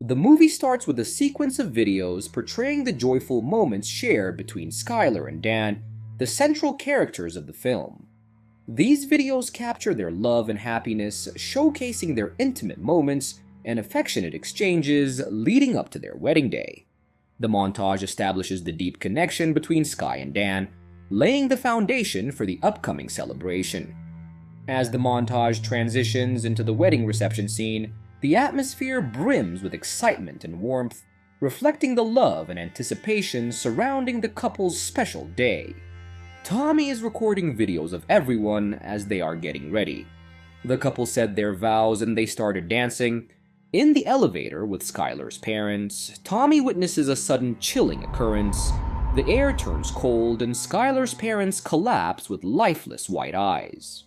The movie starts with a sequence of videos portraying the joyful moments shared between Skylar and Dan, the central characters of the film. These videos capture their love and happiness, showcasing their intimate moments and affectionate exchanges leading up to their wedding day. The montage establishes the deep connection between Sky and Dan, laying the foundation for the upcoming celebration. As the montage transitions into the wedding reception scene, the atmosphere brims with excitement and warmth, reflecting the love and anticipation surrounding the couple's special day. Tommy is recording videos of everyone as they are getting ready. The couple said their vows and they started dancing. In the elevator with Skylar's parents, Tommy witnesses a sudden chilling occurrence. The air turns cold and Skylar's parents collapse with lifeless white eyes.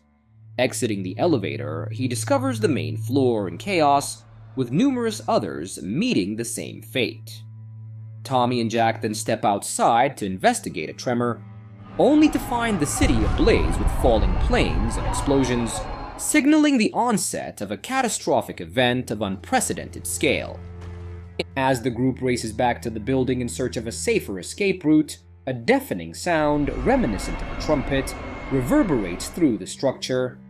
Exiting the elevator, he discovers the main floor in chaos, with numerous others meeting the same fate. Tommy and Jack then step outside to investigate a tremor, only to find the city ablaze with falling planes and explosions, signaling the onset of a catastrophic event of unprecedented scale. As the group races back to the building in search of a safer escape route, a deafening sound, reminiscent of a trumpet, reverberates through the structure.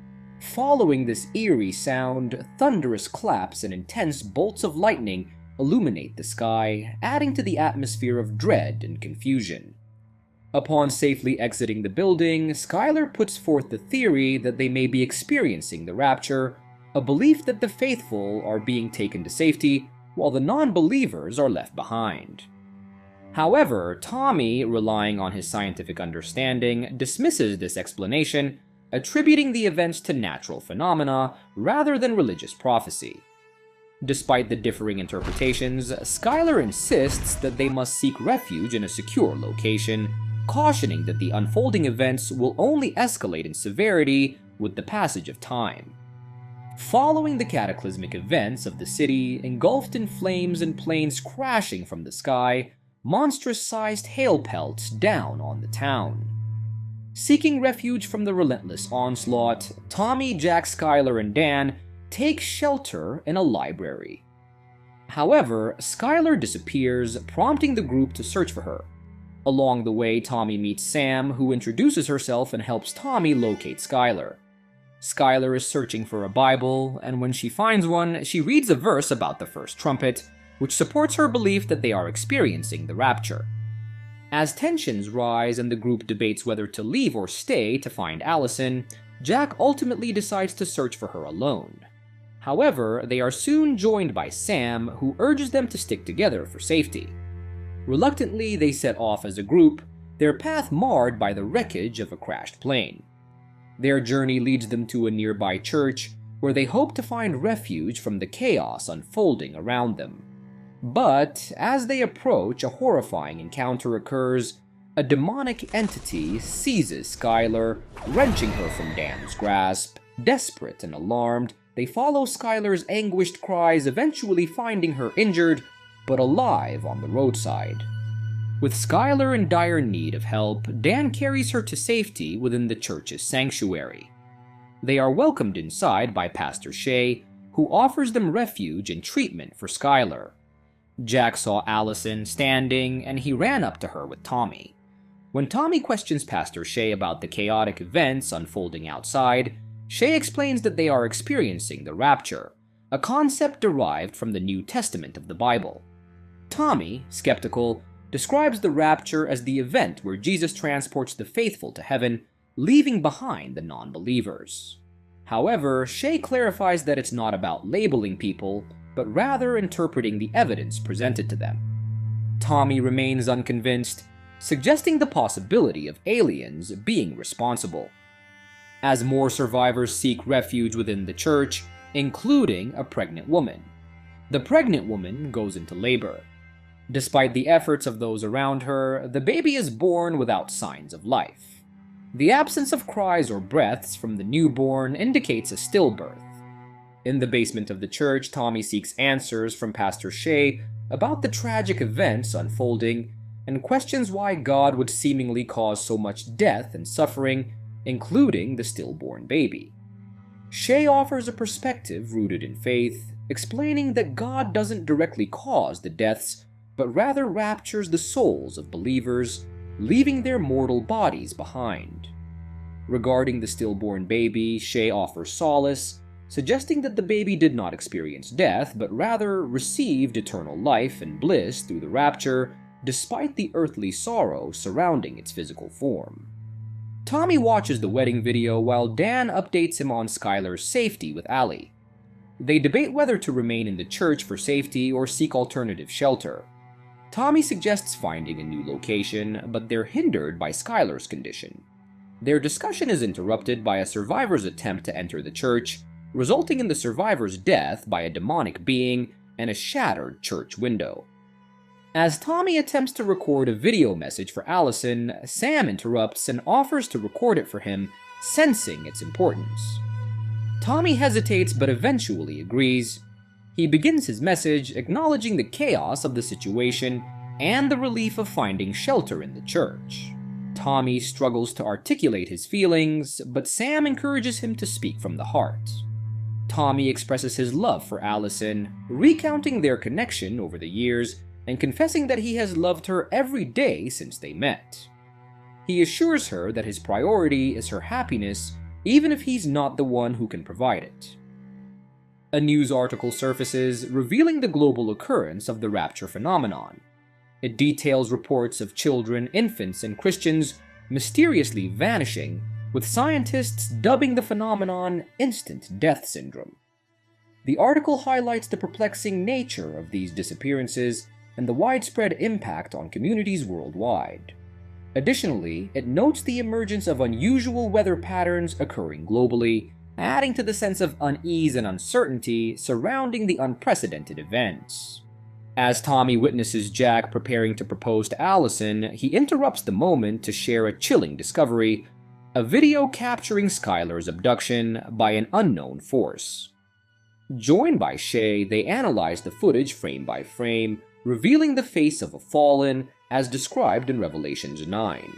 Following this eerie sound, thunderous claps and intense bolts of lightning illuminate the sky, adding to the atmosphere of dread and confusion. Upon safely exiting the building, Skylar puts forth the theory that they may be experiencing the Rapture, a belief that the faithful are being taken to safety while the non-believers are left behind. However, Tommy, relying on his scientific understanding, dismisses this explanation, attributing the events to natural phenomena rather than religious prophecy. Despite the differing interpretations, Skylar insists that they must seek refuge in a secure location, cautioning that the unfolding events will only escalate in severity with the passage of time. Following the cataclysmic events of the city, engulfed in flames and planes crashing from the sky, monstrous-sized hail pelts down on the town. Seeking refuge from the relentless onslaught, Tommy, Jack, Skylar, and Dan take shelter in a library. However, Skylar disappears, prompting the group to search for her. Along the way, Tommy meets Sam, who introduces herself and helps Tommy locate Skylar. Skylar is searching for a Bible, and when she finds one, she reads a verse about the first trumpet, which supports her belief that they are experiencing the Rapture. As tensions rise and the group debates whether to leave or stay to find Allison, Jack ultimately decides to search for her alone. However, they are soon joined by Sam, who urges them to stick together for safety. Reluctantly, they set off as a group, their path marred by the wreckage of a crashed plane. Their journey leads them to a nearby church, where they hope to find refuge from the chaos unfolding around them. But as they approach, a horrifying encounter occurs. A demonic entity seizes Skylar, wrenching her from Dan's grasp. Desperate and alarmed, they follow Skylar's anguished cries, eventually finding her injured, but alive on the roadside. With Skylar in dire need of help, Dan carries her to safety within the church's sanctuary. They are welcomed inside by Pastor Shay, who offers them refuge and treatment for Skylar. Jack saw Allison standing, and he ran up to her with Tommy. When Tommy questions Pastor Shay about the chaotic events unfolding outside, Shay explains that they are experiencing the Rapture, a concept derived from the New Testament of the Bible. Tommy, skeptical, describes the Rapture as the event where Jesus transports the faithful to heaven, leaving behind the non-believers. However, Shay clarifies that it's not about labeling people, but rather interpreting the evidence presented to them. Tommy remains unconvinced, suggesting the possibility of aliens being responsible. As more survivors seek refuge within the church, including a pregnant woman. The pregnant woman goes into labor. Despite the efforts of those around her, the baby is born without signs of life. The absence of cries or breaths from the newborn indicates a stillbirth. In the basement of the church, Tommy seeks answers from Pastor Shay about the tragic events unfolding and questions why God would seemingly cause so much death and suffering, including the stillborn baby. Shay offers a perspective rooted in faith, explaining that God doesn't directly cause the deaths, but rather raptures the souls of believers, leaving their mortal bodies behind. Regarding the stillborn baby, Shay offers solace, suggesting that the baby did not experience death, but rather received eternal life and bliss through the rapture, despite the earthly sorrow surrounding its physical form. Tommy watches the wedding video while Dan updates him on Skylar's safety with Allie. They debate whether to remain in the church for safety or seek alternative shelter. Tommy suggests finding a new location, but they're hindered by Skylar's condition. Their discussion is interrupted by a survivor's attempt to enter the church, resulting in the survivor's death by a demonic being and a shattered church window. As Tommy attempts to record a video message for Allison, Sam interrupts and offers to record it for him, sensing its importance. Tommy hesitates but eventually agrees. He begins his message acknowledging the chaos of the situation and the relief of finding shelter in the church. Tommy struggles to articulate his feelings, but Sam encourages him to speak from the heart. Tommy expresses his love for Allison, recounting their connection over the years and confessing that he has loved her every day since they met. He assures her that his priority is her happiness, even if he's not the one who can provide it. A news article surfaces revealing the global occurrence of the Rapture phenomenon. It details reports of children, infants, and Christians mysteriously vanishing, with scientists dubbing the phenomenon instant death syndrome. The article highlights the perplexing nature of these disappearances and the widespread impact on communities worldwide. Additionally, it notes the emergence of unusual weather patterns occurring globally, adding to the sense of unease and uncertainty surrounding the unprecedented events. As Tommy witnesses Jack preparing to propose to Allison, he interrupts the moment to share a chilling discovery: a video capturing Skylar's abduction by an unknown force. Joined by Shay, they analyze the footage frame by frame, revealing the face of a fallen, as described in Revelations 9.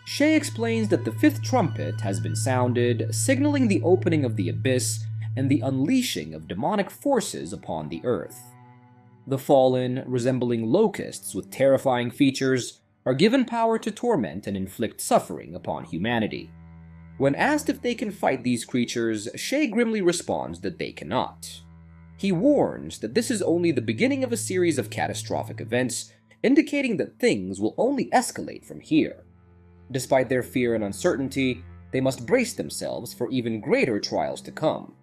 Shay explains that the fifth trumpet has been sounded, signaling the opening of the abyss and the unleashing of demonic forces upon the earth. The fallen, resembling locusts with terrifying features, are given power to torment and inflict suffering upon humanity. When asked if they can fight these creatures, Shay grimly responds that they cannot. He warns that this is only the beginning of a series of catastrophic events, indicating that things will only escalate from here. Despite their fear and uncertainty, they must brace themselves for even greater trials to come.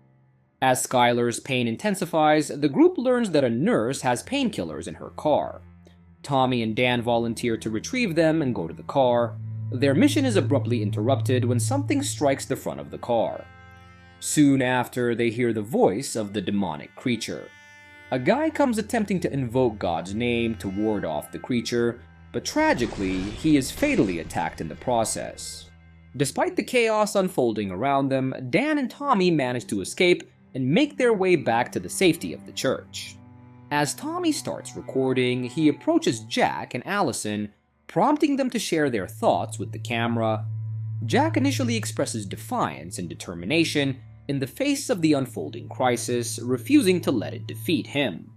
As Skylar's pain intensifies, the group learns that a nurse has painkillers in her car. Tommy and Dan volunteer to retrieve them and go to the car. Their mission is abruptly interrupted when something strikes the front of the car. Soon after, they hear the voice of the demonic creature. A guy comes attempting to invoke God's name to ward off the creature, but tragically, he is fatally attacked in the process. Despite the chaos unfolding around them, Dan and Tommy manage to escape and make their way back to the safety of the church. As Tommy starts recording, he approaches Jack and Allison, prompting them to share their thoughts with the camera. Jack initially expresses defiance and determination in the face of the unfolding crisis, refusing to let it defeat him.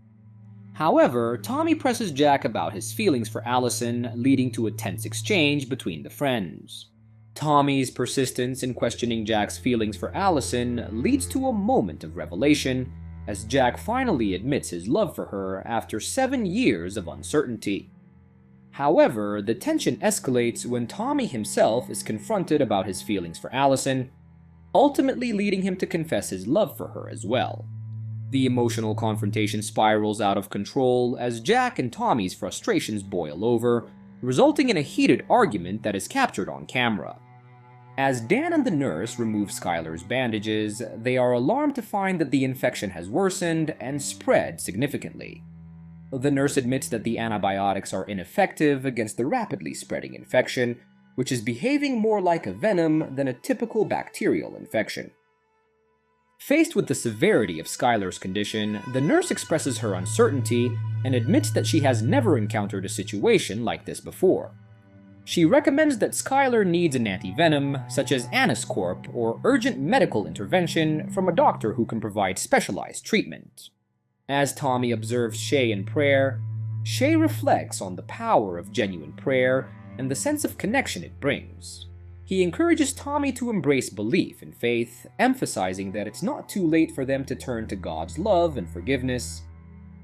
However, Tommy presses Jack about his feelings for Allison, leading to a tense exchange between the friends. Tommy's persistence in questioning Jack's feelings for Allison leads to a moment of revelation, as Jack finally admits his love for her after 7 years of uncertainty. However, the tension escalates when Tommy himself is confronted about his feelings for Allison, ultimately leading him to confess his love for her as well. The emotional confrontation spirals out of control as Jack and Tommy's frustrations boil over, resulting in a heated argument that is captured on camera. As Dan and the nurse remove Skylar's bandages, they are alarmed to find that the infection has worsened and spread significantly. The nurse admits that the antibiotics are ineffective against the rapidly spreading infection, which is behaving more like a venom than a typical bacterial infection. Faced with the severity of Skylar's condition, the nurse expresses her uncertainty and admits that she has never encountered a situation like this before. She recommends that Skylar needs an antivenom, such as Anniscorp, or urgent medical intervention from a doctor who can provide specialized treatment. As Tommy observes Shay in prayer, Shay reflects on the power of genuine prayer and the sense of connection it brings. He encourages Tommy to embrace belief and faith, emphasizing that it's not too late for them to turn to God's love and forgiveness.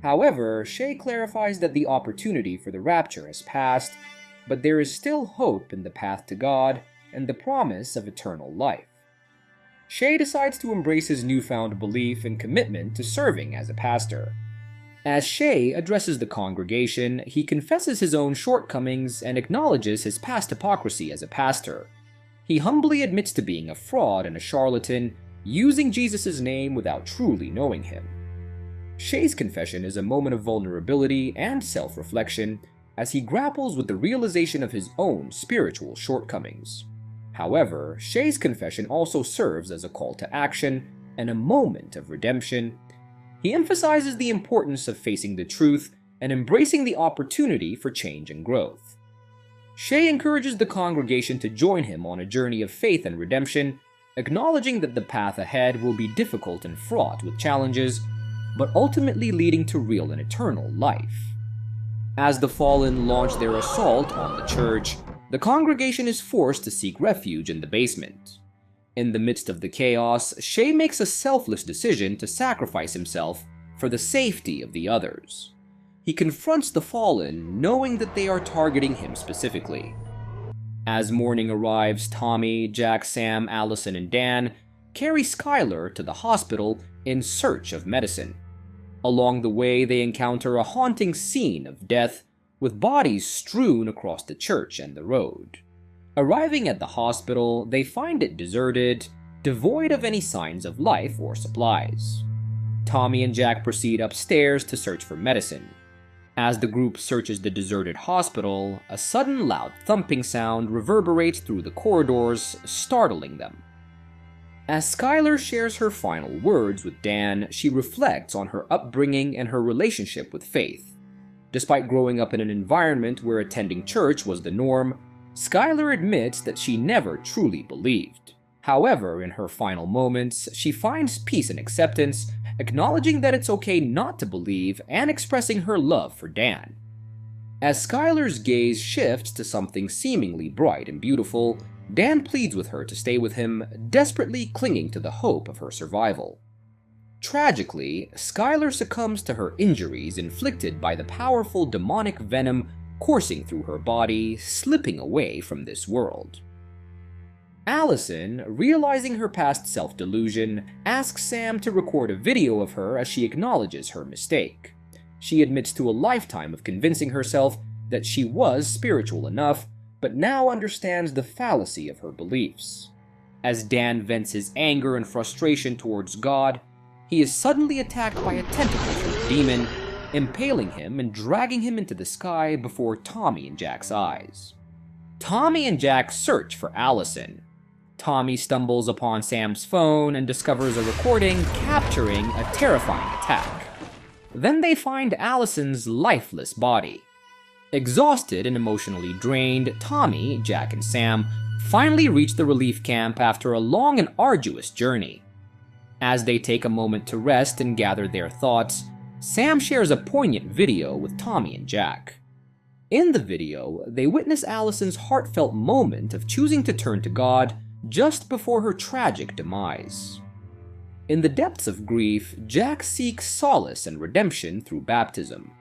However, Shay clarifies that the opportunity for the rapture has passed, but there is still hope in the path to God and the promise of eternal life. Shay decides to embrace his newfound belief and commitment to serving as a pastor. As Shay addresses the congregation, he confesses his own shortcomings and acknowledges his past hypocrisy as a pastor. He humbly admits to being a fraud and a charlatan, using Jesus' name without truly knowing him. Shay's confession is a moment of vulnerability and self-reflection as he grapples with the realization of his own spiritual shortcomings. However, Shay's confession also serves as a call to action and a moment of redemption. He emphasizes the importance of facing the truth and embracing the opportunity for change and growth. Shay encourages the congregation to join him on a journey of faith and redemption, acknowledging that the path ahead will be difficult and fraught with challenges, but ultimately leading to real and eternal life. As the fallen launch their assault on the church, the congregation is forced to seek refuge in the basement. In the midst of the chaos, Shay makes a selfless decision to sacrifice himself for the safety of the others. He confronts the fallen, knowing that they are targeting him specifically. As morning arrives, Tommy, Jack, Sam, Allison, and Dan carry Skylar to the hospital in search of medicine. Along the way, they encounter a haunting scene of death, with bodies strewn across the church and the road. Arriving at the hospital, they find it deserted, devoid of any signs of life or supplies. Tommy and Jack proceed upstairs to search for medicine. As the group searches the deserted hospital, a sudden loud thumping sound reverberates through the corridors, startling them. As Skylar shares her final words with Dan, she reflects on her upbringing and her relationship with faith. Despite growing up in an environment where attending church was the norm, Skylar admits that she never truly believed. However, in her final moments, she finds peace and acceptance, acknowledging that it's okay not to believe and expressing her love for Dan. As Skylar's gaze shifts to something seemingly bright and beautiful, Dan pleads with her to stay with him, desperately clinging to the hope of her survival. Tragically, Skylar succumbs to her injuries inflicted by the powerful demonic venom coursing through her body, slipping away from this world. Allison, realizing her past self-delusion, asks Sam to record a video of her as she acknowledges her mistake. She admits to a lifetime of convincing herself that she was spiritual enough, but now understands the fallacy of her beliefs. As Dan vents his anger and frustration towards God, he is suddenly attacked by a tentacle-shaped demon, impaling him and dragging him into the sky before Tommy and Jack's eyes. Tommy and Jack search for Allison. Tommy stumbles upon Sam's phone and discovers a recording capturing a terrifying attack. Then they find Allison's lifeless body. Exhausted and emotionally drained, Tommy, Jack, and Sam finally reach the relief camp after a long and arduous journey. As they take a moment to rest and gather their thoughts, Sam shares a poignant video with Tommy and Jack. In the video, they witness Allison's heartfelt moment of choosing to turn to God just before her tragic demise. In the depths of grief, Jack seeks solace and redemption through baptism.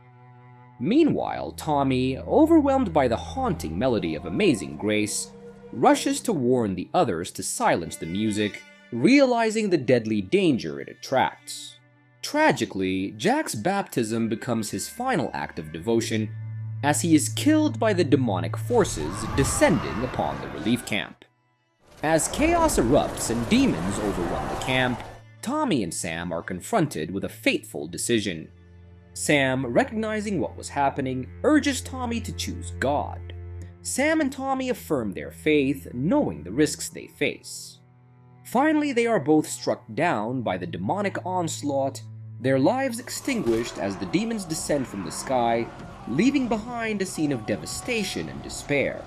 Meanwhile, Tommy, overwhelmed by the haunting melody of Amazing Grace, rushes to warn the others to silence the music, realizing the deadly danger it attracts. Tragically, Jack's baptism becomes his final act of devotion, as he is killed by the demonic forces descending upon the relief camp. As chaos erupts and demons overrun the camp, Tommy and Sam are confronted with a fateful decision. Sam, recognizing what was happening, urges Tommy to choose God. Sam and Tommy affirm their faith, knowing the risks they face. Finally, they are both struck down by the demonic onslaught, their lives extinguished as the demons descend from the sky, leaving behind a scene of devastation and despair.